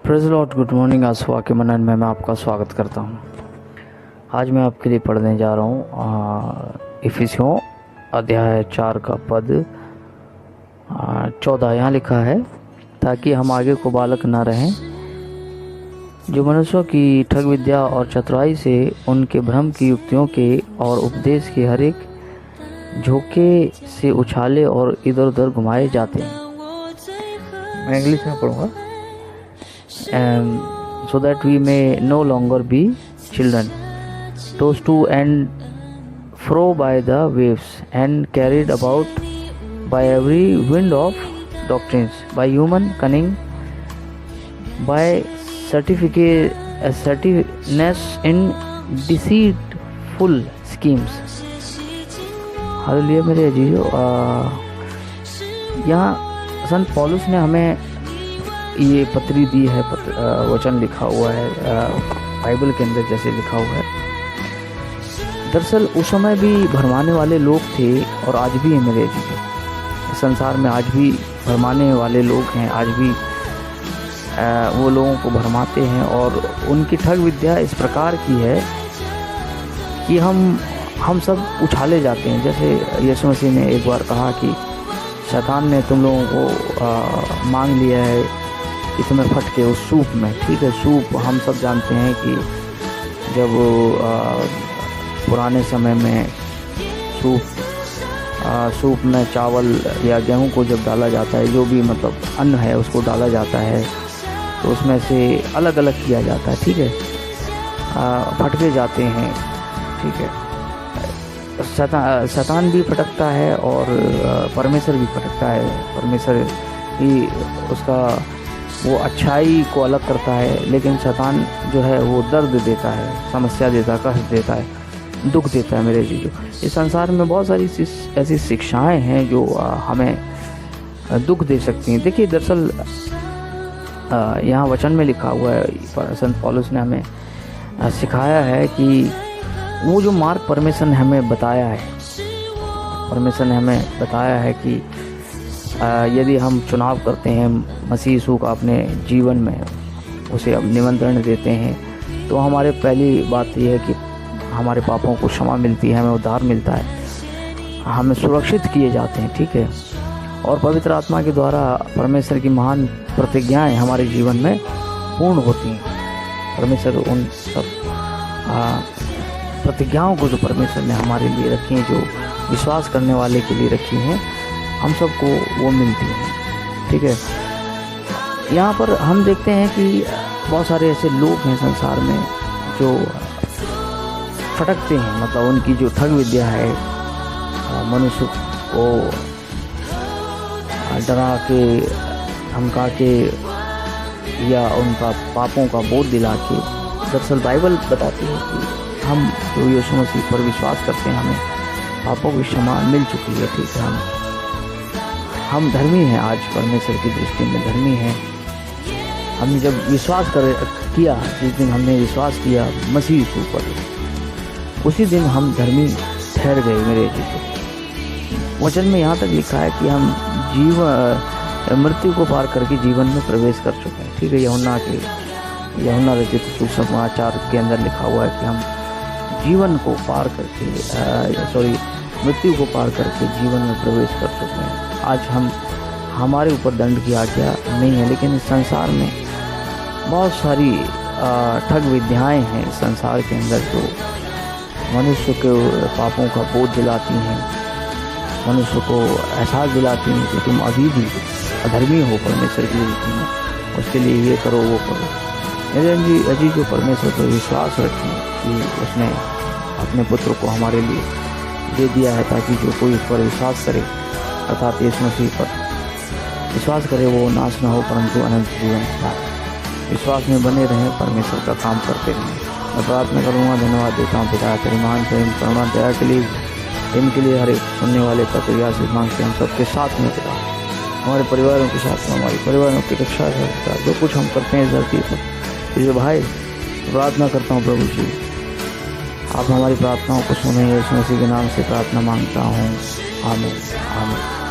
Praise Lord, good morning. आज वाक्य मनन में मैं आपका स्वागत करता हूँ। आज मैं आपके लिए पढ़ने जा रहा हूँ इफिसियों अध्याय 4 का पद 14। यहाँ लिखा है, ताकि हम आगे को बालक न रहें, जो मनुष्यों की ठग विद्या और चतुराई से उनके भ्रम की युक्तियों के और उपदेश के हर एक झोंके से उछाले और इधर उधर घुमाए जाते हैं। मैं इंग्लिश में पढ़ूँगा। So that we may no longer be children, tossed to and fro by the waves, and carried about by every wind of doctrines, by human cunning, by certitudeness in deceitful schemes. Hallelujah मेरे अजीजों, यहाँ संत पौलुस ने हमें ये पत्री दी है। वचन लिखा हुआ है बाइबल के अंदर जैसे लिखा हुआ है। दरअसल उस समय भी भरमाने वाले लोग थे और आज भी है मेरे अजीजों। संसार में आज भी भरमाने वाले लोग हैं। आज भी वो लोगों को भरमाते हैं और उनकी ठग विद्या इस प्रकार की है कि हम सब उछाले जाते हैं। जैसे यीशु मसीह ने एक बार कहा कि शैतान ने तुम लोगों को मांग लिया है कि तुम्हें फट के उस सूप में। ठीक है, सूप हम सब जानते हैं कि जब पुराने समय में सूप में चावल या गेहूं को जब डाला जाता है, जो भी मतलब अन्न है उसको डाला जाता है, तो उसमें से अलग अलग किया जाता है। ठीक है, फटके जाते हैं। ठीक है, शैतान भी फटकता है और परमेश्वर भी फटकता है। परमेश्वर ही उसका वो अच्छाई को अलग करता है, लेकिन शैतान जो है वो दर्द देता है, समस्या देता है, कष्ट देता है, दुख देता है मेरे जीजो। इस संसार में बहुत सारी ऐसी शिक्षाएं हैं जो हमें दुख दे सकती हैं। देखिए, दरअसल यहाँ वचन में लिखा हुआ है, संत पौलुस ने हमें सिखाया है कि वो जो मार्ग परमेश्वर ने हमें बताया है, परमेश्वर ने हमें बताया है कि यदि हम चुनाव करते हैं, मसीह यीशु का अपने जीवन में उसे अब निमंत्रण देते हैं, तो हमारे पहली बात यह है कि हमारे पापों को क्षमा मिलती है, हमें उद्धार मिलता है, हमें सुरक्षित किए जाते हैं। ठीक है, और पवित्र आत्मा के द्वारा परमेश्वर की महान प्रतिज्ञाएं हमारे जीवन में पूर्ण होती हैं। परमेश्वर उन सब प्रतिज्ञाओं को जो परमेश्वर ने हमारे लिए रखी हैं, जो विश्वास करने वाले के लिए रखी हैं, हम सबको वो मिलती हैं। ठीक है, यहाँ पर हम देखते हैं कि बहुत सारे ऐसे लोग हैं संसार में जो फटकते हैं। मतलब उनकी जो ठग विद्या है, मनुष्य को डरा के, धमका के या उनका पापों का बोझ दिला के। दरअसल बाइबल बताती है कि हम जो यीशु मसीह पर विश्वास करते हैं, हमें पापों की क्षमा मिल चुकी है। ठीक है, हम धर्मी हैं। आज परमेश्वर की दृष्टि में धर्मी हैं। हमने जब विश्वास किया, जिस दिन हमने विश्वास किया मसीह यीशु पर, उसी दिन हम धर्मी ठहर गए मेरे जीवन। वचन में यहाँ तक लिखा है कि हम मृत्यु को पार करके जीवन में प्रवेश कर चुके हैं। ठीक है, यूहन्ना रचित सुसमाचार के अंदर लिखा हुआ है कि हम जीवन को पार करके मृत्यु को पार करके जीवन में प्रवेश कर चुके हैं। आज हमारे ऊपर दंड की आज्ञा नहीं है, लेकिन इस संसार में बहुत सारी ठग विद्याएं हैं इस संसार के अंदर, जो मनुष्य के पापों का बोझ दिलाती हैं, मनुष्य को एहसास दिलाती हैं कि तुम अभी भी अधर्मी हो परमेश्वर की दृष्टि में, उसके लिए ये करो वो करो। मेरे अजीज, जो परमेश्वर पर विश्वास रखें कि उसने अपने पुत्र को हमारे लिए दे दिया है, ताकि जो कोई इस पर विश्वास करे, अर्थात यीशु मसीह पर विश्वास करे, वो नाश न हो परंतु अनंत जीवन पाए। विश्वास में बने रहें, परमेश्वर का काम करते रहें। मैं प्रार्थना करूँगा, धन्यवाद देता हूँ पिता तेरी महान प्रेम करुणा दया के लिए, इनके लिए हर एक सुनने वाले पत्रिया से मांगते हम सबके साथ में पिता, हमारे परिवारों के साथ में, हमारे परिवारों की रक्षा करता, जो कुछ हम करते हैं इस धरती पर। ये भाई प्रार्थना करता हूँ प्रभु जी, आप हमारी प्रार्थनाओं को सुने। यीशु मसीह के नाम से प्रार्थना मांगता हूँ, आमीन आमीन।